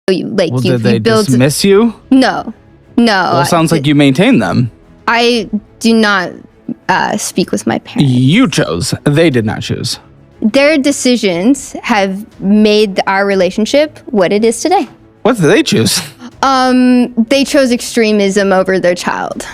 Like Well, you, did they you build. dismiss you? No. Well, it sounds like you maintain them. I do not speak with my parents. You chose. They did not choose. Their decisions have made our relationship what it is today. What did they choose? They chose extremism over their child.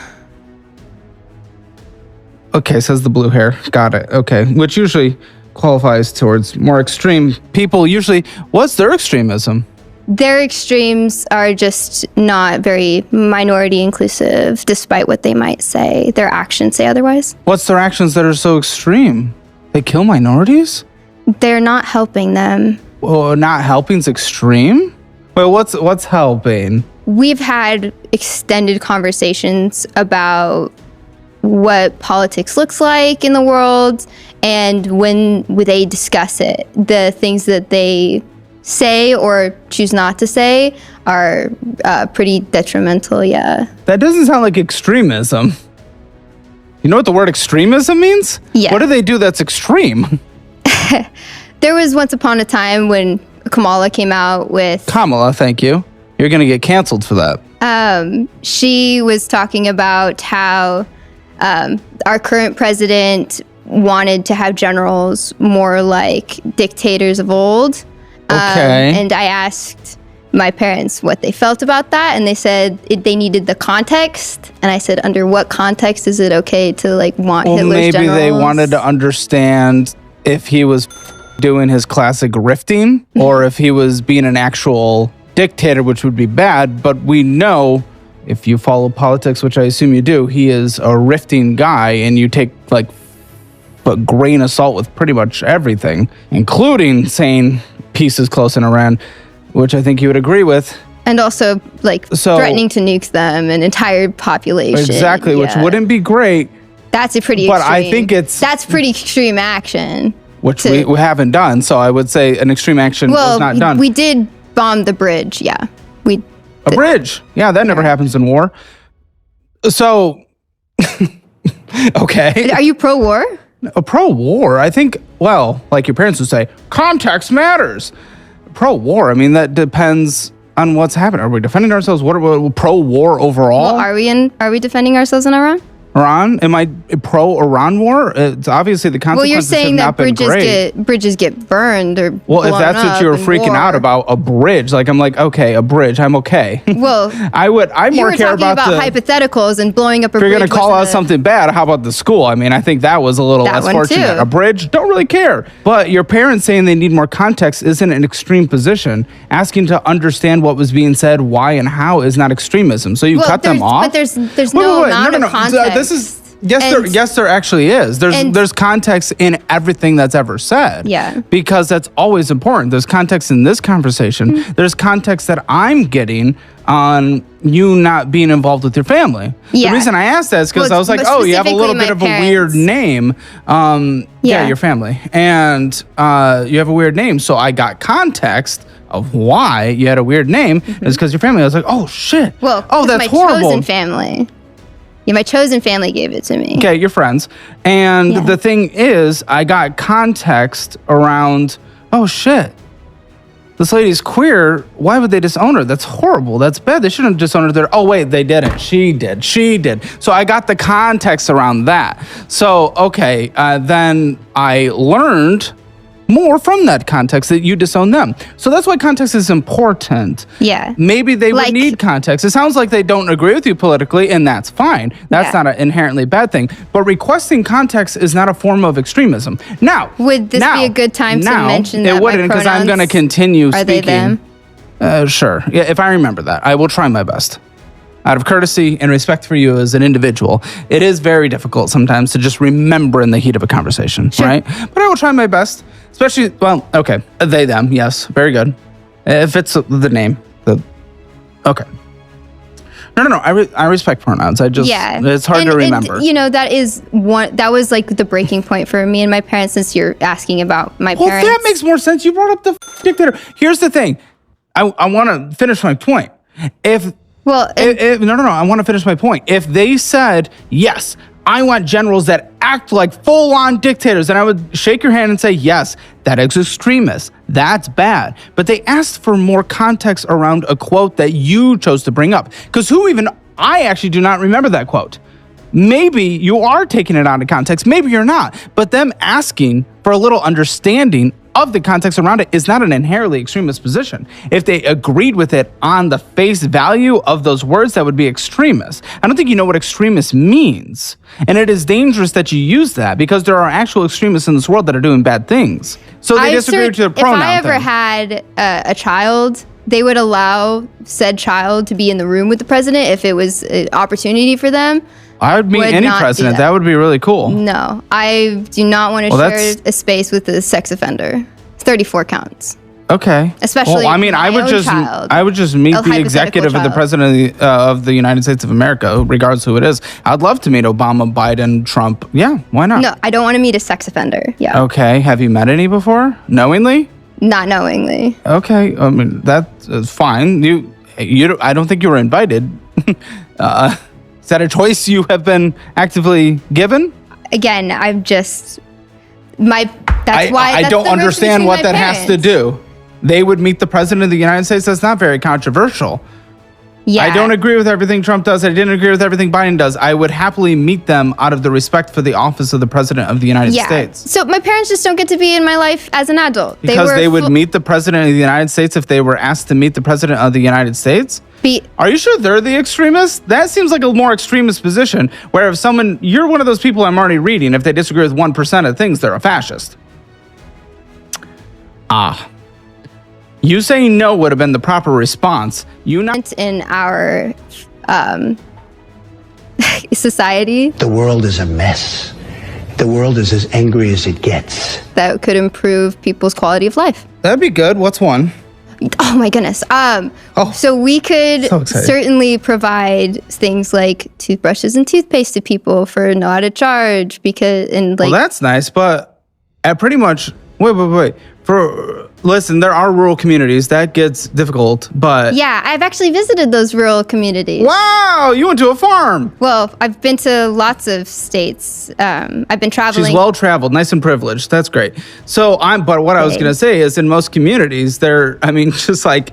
Okay, says the blue hair. Got it. Okay, which usually qualifies towards more extreme people. Usually, what's their extremism? Their extremes are just not very minority inclusive, despite what they might say. Their actions say otherwise. What's their actions that are so extreme? They kill minorities? They're not helping them. Well, not helping's extreme? Well, what's helping? We've had extended conversations about what politics looks like in the world, and when they discuss it, the things that they say or choose not to say are pretty detrimental, yeah. That doesn't sound like extremism. You know what the word extremism means? Yeah. What do they do that's extreme? There was once upon a time when Kamala came out with... Kamala, thank you. You're going to get canceled for that. She was talking about how our current president wanted to have generals more like dictators of old. Okay. And I asked my parents what they felt about that, and they said they needed the context. And I said, under what context is it okay to like want Hitler's maybe generals? they wanted to understand if he was doing his classic rifting or if he was being an actual dictator, which would be bad. But we know, if you follow politics, which I assume you do, he is a rifting guy, and you take like a grain of salt with pretty much everything, including saying peace is close in Iran, which I think you would agree with. And also like threatening to nuke them, an entire population. Exactly, which wouldn't be great. That's a pretty But extreme. I think that's pretty extreme action. Which we haven't done, so I would say an extreme action was not done. We did bomb the bridge, yeah. A bridge. Yeah, that never happens in war. So, okay. Are you pro-war? Pro-war, I think, well, like your parents would say, context matters. Pro-war, I mean, that depends on what's happening. Are we defending ourselves? What are we pro-war overall? Well, are we defending ourselves in Iran? Iran? Am I pro-Iran war? It's obviously the consequences you're saying have not that been great. bridges get burned or Well, if that's what you were freaking out about, a bridge, like I'm like, okay, a bridge, I'm okay. Well, I more care about the hypotheticals and blowing up a bridge. If you're going to call out something bad, how about the school? I mean, I think that was a little less fortunate. Too. A bridge, don't really care. But your parents saying they need more context isn't an extreme position. Asking to understand what was being said, why and how is not extremism. So you cut them off. But there's no amount of context. This is Yes, there actually is. There's context in everything that's ever said. Yeah. Because that's always important. There's context in this conversation. Mm-hmm. There's context that I'm getting on you not being involved with your family. Yeah. The reason I asked that is because I was like, oh, you have a little bit of a weird name. Yeah, your family. And you have a weird name. So I got context of why you had a weird name. Mm-hmm. Is because your family. I was like, oh, shit. Well, that's horrible. Chosen family. Yeah, my chosen family gave it to me. Okay, you're friends. And the thing is, I got context around, oh shit, this lady's queer. Why would they disown her? That's horrible. That's bad. They shouldn't have disowned her. Oh wait, they didn't. She did. So I got the context around that. So, okay, then I learned more from that context that you disown them. So that's why context is important. Yeah. Maybe they would need context. It sounds like they don't agree with you politically, and that's fine. That's not an inherently bad thing. But requesting context is not a form of extremism. Now, would this be a good time to mention that it wouldn't, because I'm going to continue speaking. Are they them? Sure. Yeah, if I remember that, I will try my best. Out of courtesy and respect for you as an individual, it is very difficult sometimes to just remember in the heat of a conversation, right? But I will try my best, especially, well, okay, they, them, yes, very good. If it's the name, okay. No, I respect pronouns. It's hard to remember. And, that was like the breaking point for me and my parents, since you're asking about my parents. Well, that makes more sense. You brought up the dictator. Here's the thing. I want to finish my point. I want to finish my point. If they said, yes, I want generals that act like full-on dictators. And I would shake your hand and say, yes, that is extremist. That's bad. But they asked for more context around a quote that you chose to bring up. Because I actually do not remember that quote. Maybe you are taking it out of context. Maybe you're not. But them asking for a little understanding of the context around it is not an inherently extremist position. If they agreed with it on the face value of those words, that would be extremist. I don't think you know what extremist means. And it is dangerous that you use that because there are actual extremists in this world that are doing bad things. So they disagree with the pronoun If I ever thing. had a child, they would allow said child to be in the room with the president if it was an opportunity for them. I would meet any not do president. that. That would be really cool. No, I do not want to Well, share that's- a space with a sex offender. 34 counts. Okay. Especially well, I mean, my I would own just child. I would just meet A the hypothetical executive of the child. president of the United States of America, regardless who it is. I'd love to meet Obama, Biden, Trump. Yeah, why not? No, I don't want to meet a sex offender. Yeah, Okay. Have you met any before? Knowingly? not knowingly. Okay. I mean, that's fine. I don't think you were invited. Is that a choice you have been actively given? Again, I'm just That's why I that's don't the rift understand between what my that has to parents. do. They would meet the president of the United States. That's not very controversial. Yeah, I don't agree with everything Trump does. I didn't agree with everything Biden does. I would happily meet them out of the respect for the office of the president of the United States. So my parents just don't get to be in my life as an adult. Because they would meet the president of the United States if they were asked to meet the president of the United States? Are you sure they're the extremists? That seems like a more extremist position, where if you're one of those people I'm already reading, if they disagree with 1% of things, they're a fascist. You saying no would have been the proper response. In our society The world is a mess. The world is as angry as it gets. that could improve people's quality of life. That'd be good. What's one? Oh my goodness. So we could So excited. certainly provide things like toothbrushes and toothpaste to people for no added charge Well, that's nice, but at pretty much wait. Listen, there are rural communities that gets difficult, but yeah, I've actually visited those rural communities. wow, you went to a farm. Well, I've been to lots of states. I've been traveling. She's well traveled, nice and privileged. That's great. But what I was Okay. gonna say is, in most communities, just like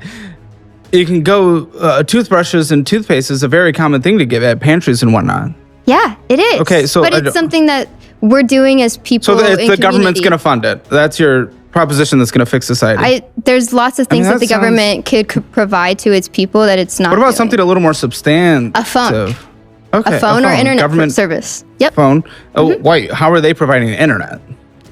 you can go, toothbrushes and toothpaste is a very common thing to give at pantries and whatnot. Yeah, it is. Okay, so but I it's don't- something that we're doing as people. So in the government's community. gonna fund it. That's your proposition. That's gonna fix society. There's lots of things that that the sounds- government could provide to its people that it's not. What about doing. something a little more substantive? A phone. Okay, A phone or internet government service? Yep. phone. Oh, wait. How are they providing the internet?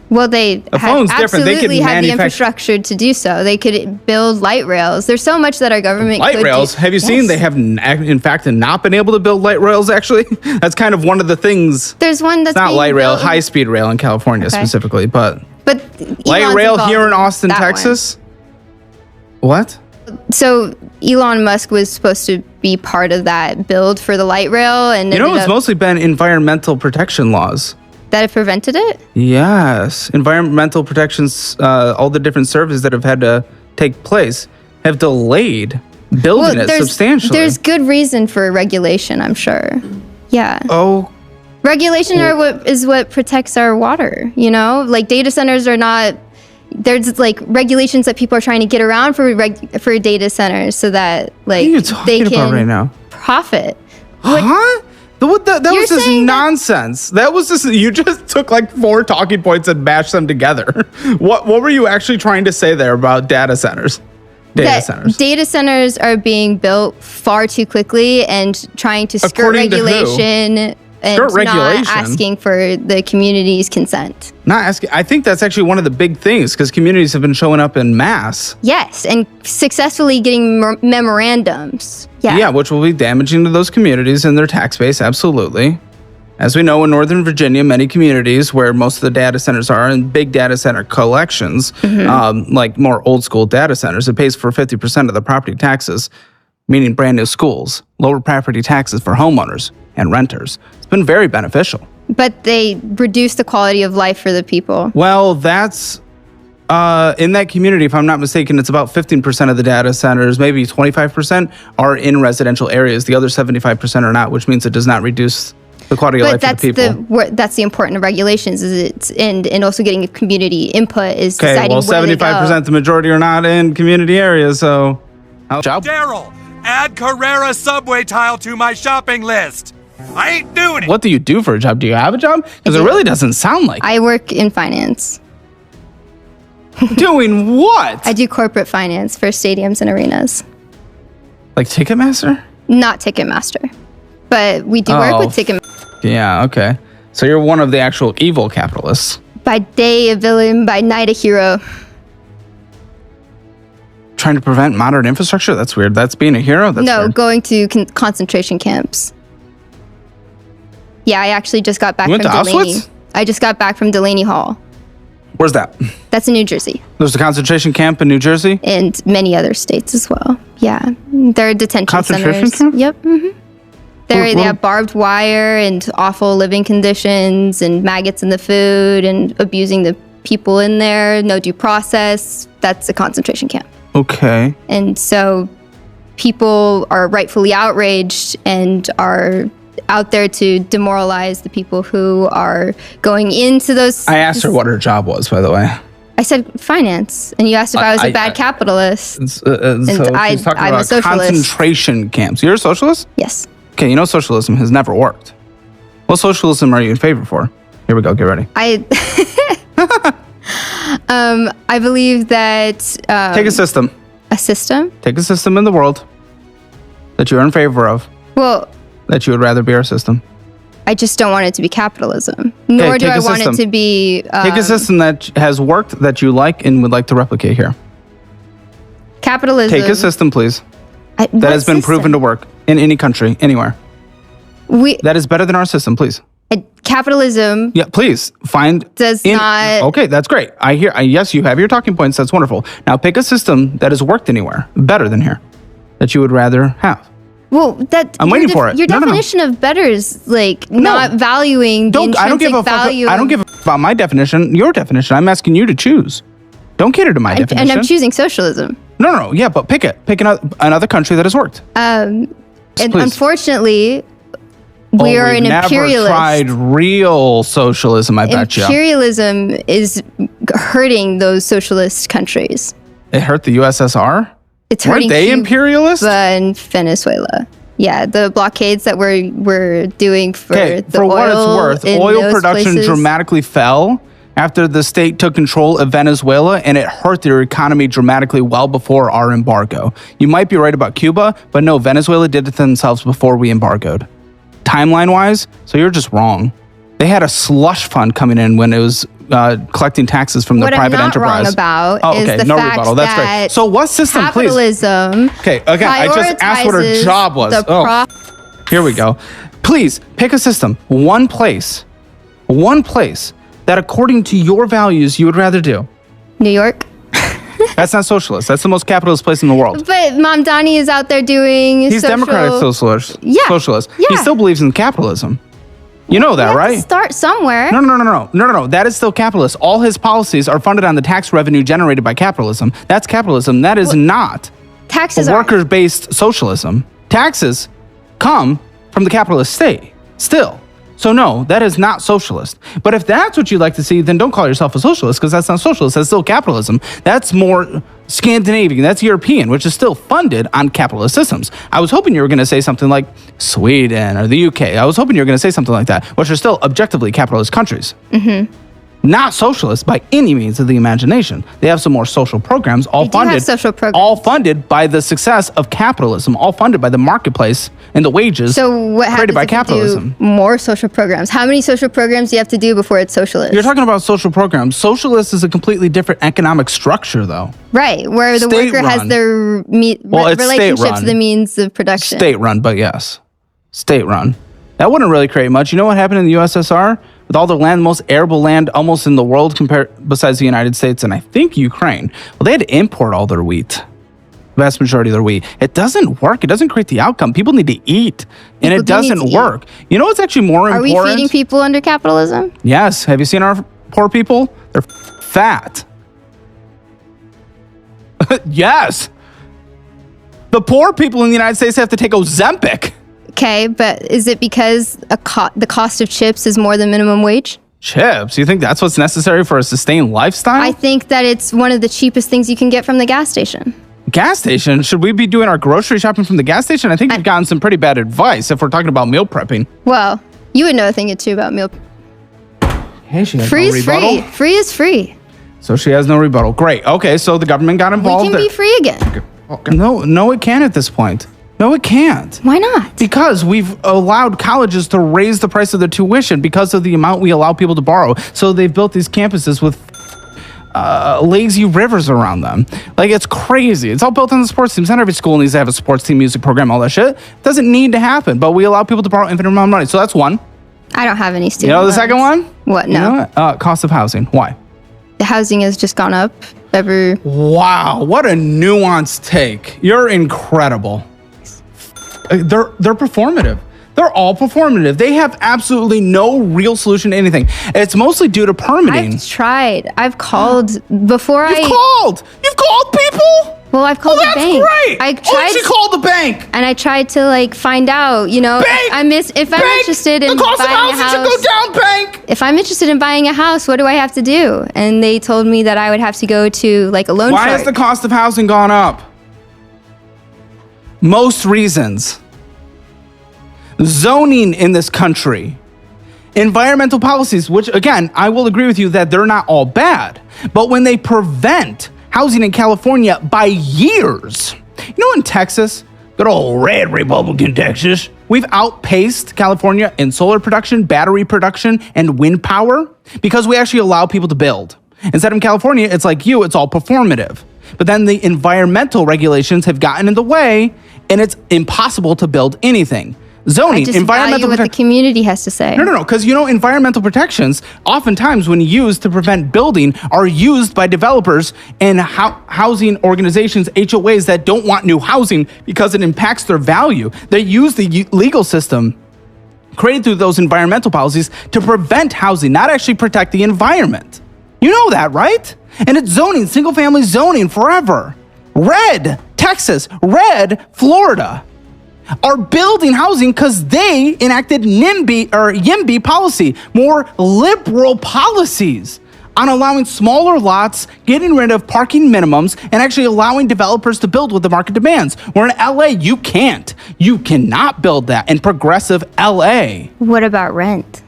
Well, they A phone's different. They could absolutely have the manufacture- infrastructure to do so. They could build light rails. There's so much that our government Light could rails. do. Have you seen? Yes. They have, in fact, not been able to build light rails. Actually, that's kind of one of the things. There's one that's It's not being light rail, built- high speed rail in California Okay. specifically, but But light Elon's rail involved here in Austin, that one. Texas. What? So Elon Musk was supposed to be part of that build for the light rail, and You know, ended it's up- mostly been environmental protection laws. that have prevented it. Yes, environmental protections, all the different surveys that have had to take place have delayed building it substantially. There's good reason for regulation, I'm sure. Yeah. oh, Regulation is what protects our water, you know? Like data centers are not there's like regulations that people are trying to get around for data centers so that like what are you they talking can about right now? profit. Huh? That You're was just saying that- nonsense. That was just, you just took like 4 talking points and mashed them together. What were you actually trying to say there about data centers? That data centers are being built far too quickly and trying to skirt According to who? regulation and Skirt regulation? not asking for the community's consent. Not asking. I think that's actually one of the big things because communities have been showing up in mass. Yes, and successfully getting memorandums. Yeah, which will be damaging to those communities and their tax base. Absolutely. As we know, in Northern Virginia, many communities where most of the data centers are and big data center collections, like more old school data centers, it pays for 50% of the property taxes, meaning brand new schools, lower property taxes for homeowners and renters. It's been very beneficial. But they reduce the quality of life for the people. Well, that's in that community, if I'm not mistaken, it's about 15% of the data centers, maybe 25% are in residential areas. The other 75% are not, which means it does not reduce The quality of life But of the people. that's the important of regulations, is it's and also getting community input is Okay, deciding well, where they go. 75%, the majority are not in community areas, so... Job? Daryl, add Carrera subway tile to my shopping list. I ain't doing it. What do you do for a job? Do you have a job? Because it do. really doesn't sound like I work in finance. Doing what? I do corporate finance for stadiums and arenas. Like Ticketmaster? Not Ticketmaster. But we do work with Ticketmaster. Yeah, okay. So you're one of the actual evil capitalists. By day a villain, by night a hero. Trying to prevent modern infrastructure? That's weird. That's being a hero? That's No, weird. going to concentration camps. Yeah, I actually just got back You from went to Delaney. Auschwitz? I just got back from Delaney Hall. Where's that? That's in New Jersey. There's a concentration camp in New Jersey? And many other states as well. Yeah. There are detention Concentration centers. camp? Yep. They What- have barbed wire and awful living conditions and maggots in the food and abusing the people in there. No due process. That's a concentration camp. Okay. And so people are rightfully outraged and are out there to demoralize the people who are going into those. I asked her what her job was, by the way. I said finance, and you asked if I was a bad capitalist. So I'm she's talking a about socialist. concentration camps. You're a socialist? Yes. Okay, you know socialism has never worked. What socialism are you in favor for? Here we go, get ready. I believe that Take a system. a system. Take a system in the world that you're in favor of, Well, that you would rather be our system. I just don't want it to be capitalism, nor do take I a want system. it to be Take a system that has worked that you like and would like to replicate here. capitalism. Take a system, please, that what has been system? proven to work in any country, anywhere. That is better than our system, please. Capitalism Yeah, please find. does not. Okay, that's great. Yes, you have your talking points. That's wonderful. Now pick a system that has worked anywhere better than here, that you would rather have. Well, I'm waiting for it. Your No, no, no. definition of better is like not valuing the I don't give a intrinsic value. fuck. I don't give a fuck about my definition. Your definition. I'm asking you to choose. Don't cater to my definition. And I'm choosing socialism. No. Yeah, but pick it. Pick another country that has worked. And Please. unfortunately, we are an imperialist. Never tried real socialism. I bet you. Imperialism is hurting those socialist countries. It hurt the USSR. It's Weren't hurting they Cuba imperialist? and Venezuela. Yeah, the blockades that we're doing for Okay, the for oil what it's worth, in oil those production places. dramatically fell after the state took control of Venezuela, and it hurt their economy dramatically well before our embargo. You might be right about Cuba, but no, Venezuela did it themselves before we embargoed. Timeline-wise, so you're just wrong. They had a slush fund coming in when it was collecting taxes from the What I'm private not enterprise. wrong about Oh, is okay, the no fact rebuttal. That's great. that So what system, please? capitalism. Okay, again, I just asked what her prioritizes job was. the Oh. Here we go. Please pick a system, one place that according to your values you would rather do. New York. That's not socialist. That's the most capitalist place in the world. But Mamdani is out there doing He's social... democratic socialist. Yeah. Socialist. He Yeah. still believes in capitalism. You know that, You have right? to start somewhere. No. That is still capitalist. All his policies are funded on the tax revenue generated by capitalism. That's capitalism. That is not Taxes a are worker-based socialism. Taxes come from the capitalist state still. So no, that is not socialist. But if that's what you'd like to see, then don't call yourself a socialist, because that's not socialist. That's still capitalism. That's more Scandinavian. That's European, which is still funded on capitalist systems. I was hoping you were going to say something like Sweden or the UK. I was hoping you were going to say something like that, which are still objectively capitalist countries. Not socialist by any means of the imagination. They have some more social programs, all They do have funded, social programs. all funded by the success of capitalism, all funded by the marketplace and the wages So what happens created by if you capitalism. do more social programs? How many social programs do you have to do before it's socialist? You're talking about social programs. Socialist is a completely different economic structure, though. right, where the State worker has run. their Well, it's state relationship run. to the means of production. State run, but yes, state run. That wouldn't really create much. You know what happened in the USSR? With all the land, most arable land almost in the world besides the United States and I think Ukraine. Well, they had to import all their wheat. The vast majority of their wheat. It doesn't work. It doesn't create the outcome. People need to eat. And People it do need doesn't to eat. work. You know what's actually more Are we important? feeding people under capitalism? Yes. Have you seen our poor people? They're fat. Yes. The poor people in the United States have to take Ozempic. Okay, but is it because the cost of chips is more than minimum wage? Chips? You think that's what's necessary for a sustained lifestyle? I think that it's one of the cheapest things you can get from the gas station. Gas station? Should we be doing our grocery shopping from the gas station? I think we've gotten some pretty bad advice if we're talking about meal prepping. Well, you would know a thing or two about meal. Hey, she has Free no is rebuttal. free. Free is free. So she has no rebuttal. Great. Okay, so the government got involved. We can be free again. No, it can't at this point. No, it can't. Why not? Because we've allowed colleges to raise the price of their tuition because of the amount we allow people to borrow. So they've built these campuses with lazy rivers around them. Like, it's crazy. It's all built on the sports teams. Not every school needs to have a sports team, music program, all that shit. It doesn't need to happen, but we allow people to borrow infinite amount of money. So that's one. I don't have any student You know the loans. second one? What? You No. know what? Cost of housing. Why? The housing has just gone up Wow, what a nuanced take. You're incredible. They're performative. They're all performative. They have absolutely no real solution to anything. It's mostly due to permitting. I've tried. I've called before You've called people? Well, I've called Oh, the that's bank. great. I Oh, tried she called the bank. and I tried to like find out, you know, Bank! if I'm interested in the cost buying of a housing house. should go down, bank. If I'm interested in buying a house, what do I have to do? And they told me that I would have to go to like a loan Why shark. has the cost of housing gone up? Most reasons. Zoning in this country. Environmental policies, which again, I will agree with you that they're not all bad. But when they prevent housing in California by years, you know, in Texas, good old red Republican Texas, we've outpaced California in solar production, battery production, and wind power because we actually allow people to build. Instead of California, it's like you, it's all performative. But then the environmental regulations have gotten in the way and it's impossible to build anything. Zoning, I just environmental value what the community has to say. No, because you know, environmental protections, oftentimes when used to prevent building, are used by developers and housing organizations, HOAs that don't want new housing because it impacts their value. They use the legal system created through those environmental policies to prevent housing, not actually protect the environment. You know that, right? And it's zoning, single family zoning forever. Red Texas, red Florida are building housing because they enacted YIMBY policy, more liberal policies on allowing smaller lots, getting rid of parking minimums, and actually allowing developers to build what the market demands. Where in LA, you can't. You cannot build that in progressive LA. What about rent?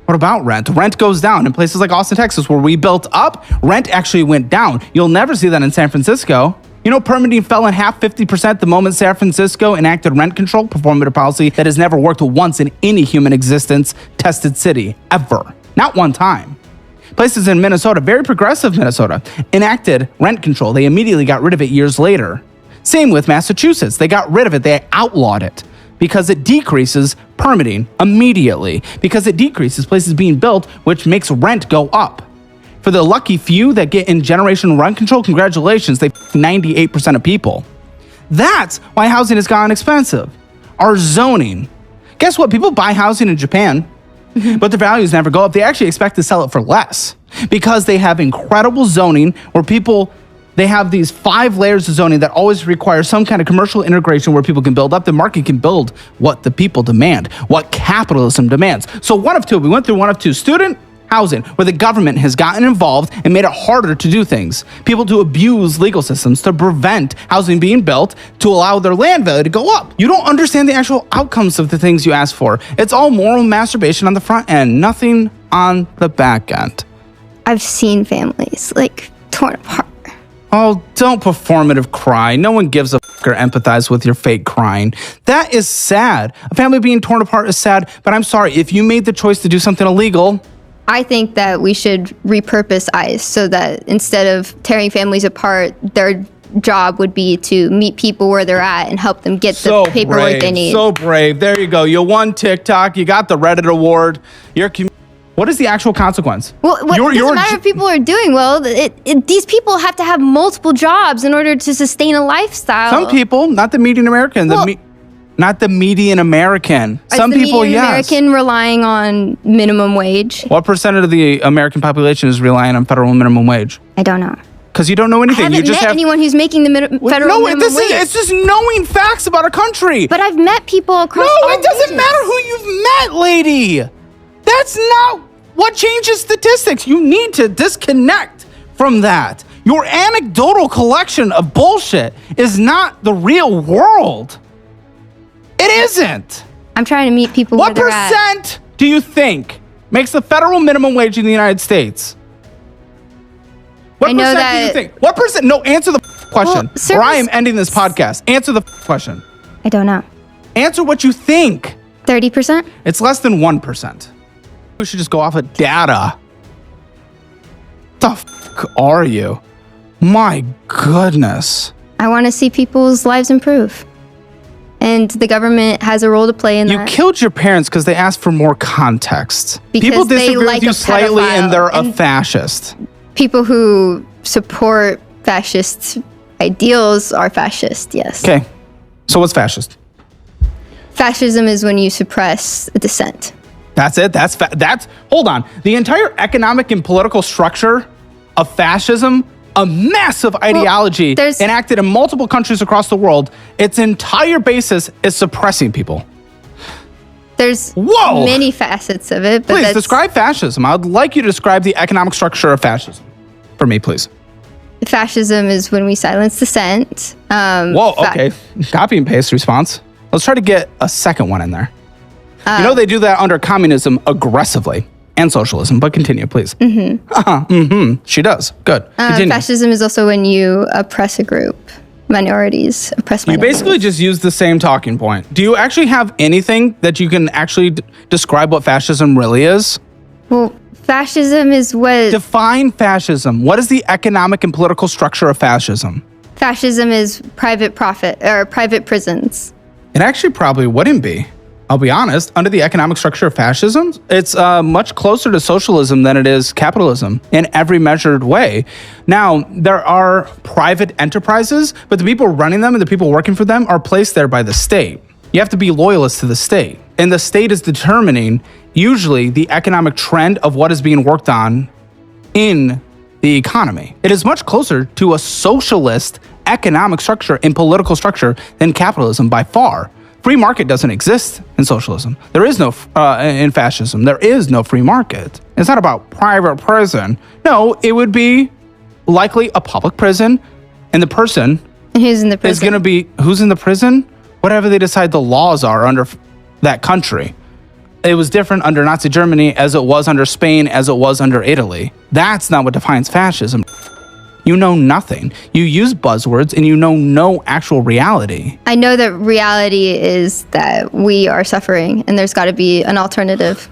What about rent? Rent goes down in places like Austin, Texas, where we built up, rent actually went down. You'll never see that in San Francisco. You know, permitting fell in half, 50% the moment San Francisco enacted rent control, performative policy that has never worked once in any human existence tested city, ever. Not one time. Places in Minnesota, very progressive Minnesota, enacted rent control. They immediately got rid of it years later. Same with Massachusetts. They got rid of it. They outlawed it because it decreases permitting immediately, because it decreases places being built, which makes rent go up. For the lucky few that get in generational rent control, congratulations, they 98% of people. That's why housing has gotten expensive. Our zoning. Guess what? People buy housing in Japan, but their values never go up. They actually expect to sell it for less because they have incredible zoning where they have these 5 layers of zoning that always require some kind of commercial integration where people can build up. The market can build what the people demand, what capitalism demands. So one of two, we went through one of two: student housing, where the government has gotten involved and made it harder to do things. People to abuse legal systems to prevent housing being built, to allow their land value to go up. You don't understand the actual outcomes of the things you ask for. It's all moral masturbation on the front end, nothing on the back end. I've seen families like torn apart. Oh, don't performative cry. No one gives a f or empathize with your fake crying. That is sad. A family being torn apart is sad, but I'm sorry, if you made the choice to do something illegal, I think that we should repurpose ICE so that instead of tearing families apart, their job would be to meet people where they're at and help them get the paperwork they need. So brave. There you go. You won TikTok. You got the Reddit award. What is the actual consequence? Well, what doesn't matter if people are doing well. These people have to have multiple jobs in order to sustain a lifestyle. Some people, not the median American. Not the median American. Some people, median yes. American relying on minimum wage? What percentage of the American population is relying on federal minimum wage? I don't know. Because you don't know I anything. haven't You just met have anyone who's making the federal minimum wage. It's just knowing facts about a country. But I've met people across No, all it doesn't regions. matter who you've met, lady. That's not what changes statistics. You need to disconnect from that. Your anecdotal collection of bullshit is not the real world. It isn't. I'm trying to meet people What where they're at. percent do you think makes the federal minimum wage in the United States? What I know percent do you that- think? What percent? No, answer the question, Well, or I am ending this podcast. Answer the question. I don't know. Answer what you think. 30%? It's less than 1%. We should just go off of data. The f are you? My goodness. I want to see people's lives improve. And the government has a role to play in You that. killed your parents because they asked for more context. Because People they disagree like with you a slightly and pedophile they're a and- fascist. People who support fascist ideals are fascist, yes. Okay. So what's fascist? Fascism is when you suppress dissent. That's it. That's hold on. The entire economic and political structure of fascism, a massive ideology there's- enacted in multiple countries across the world, its entire basis is suppressing people. There's Whoa! many facets of it, but Please that's, describe fascism. I would like you to describe the economic structure of fascism for me, please. fascism is when we silence dissent. Whoa, okay. Copy and paste response. Let's try to get a second one in there. You know they do that under communism aggressively and socialism, but continue, please. She does. Good. Continue. Fascism is also when you oppress a group, minorities, oppress You minorities. basically just use the same talking point. Do you actually have anything that you can actually describe what fascism really is? Well, fascism is what Define fascism. What is the economic and political structure of fascism? fascism is private profit or private prisons. It actually probably wouldn't be. I'll be honest, under the economic structure of fascism, it's much closer to socialism than it is capitalism in every measured way. Now, there are private enterprises, but the people running them and the people working for them are placed there by the state. You have to be loyalist to the state. And the state is determining usually the economic trend of what is being worked on in the economy. It is much closer to a socialist economic structure and political structure than capitalism by far. Free market doesn't exist in socialism. There is no, in fascism, there is no free market. It's not about private prison. No, it would be likely a public prison, and the person And who's in the prison? is going to be, who's in the prison? Whatever they decide the laws are under that country. It was different under Nazi Germany as it was under Spain, as it was under Italy. That's not what defines fascism. You know nothing. You use buzzwords and you know no actual reality. I know that reality is that we are suffering and there's got to be an alternative.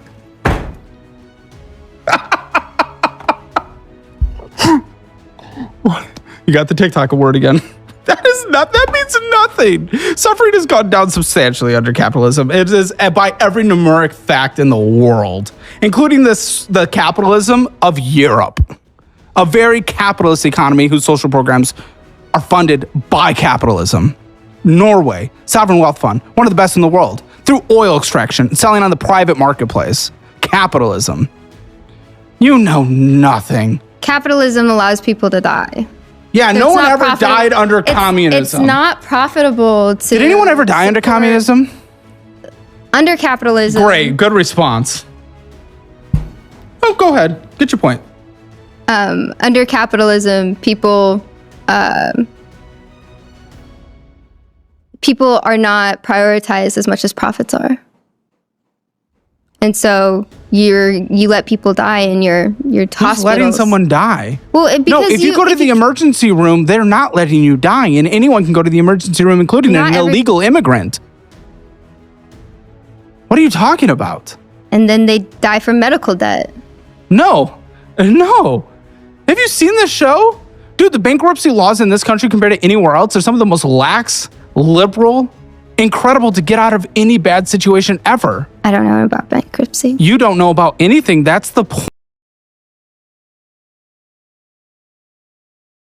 You got the TikTok word again. That means nothing. Suffering has gone down substantially under capitalism. It is by every numeric fact in the world, including the capitalism of Europe. A very capitalist economy whose social programs are funded by capitalism. Norway, sovereign wealth fund, one of the best in the world, through oil extraction, selling on the private marketplace. Capitalism. You know nothing. Capitalism allows people to die. Yeah, So no it's one not ever profitable- died under It's communism. not profitable to. Did anyone ever die under support- communism? Under capitalism. Great, good response. Oh, go ahead. Get your point. Under capitalism, people are not prioritized as much as profits are. And so you let people die in your Who's hospitals. letting someone die? Well, No, because if you go to the emergency room, they're not letting you die, and anyone can go to the emergency room, including Not an every- illegal immigrant. What are you talking about? and then they die from medical debt. No. Have you seen this show? Dude, the bankruptcy laws in this country compared to anywhere else are some of the most lax, liberal, incredible to get out of any bad situation ever. I don't know about bankruptcy. You don't know about anything. That's the point.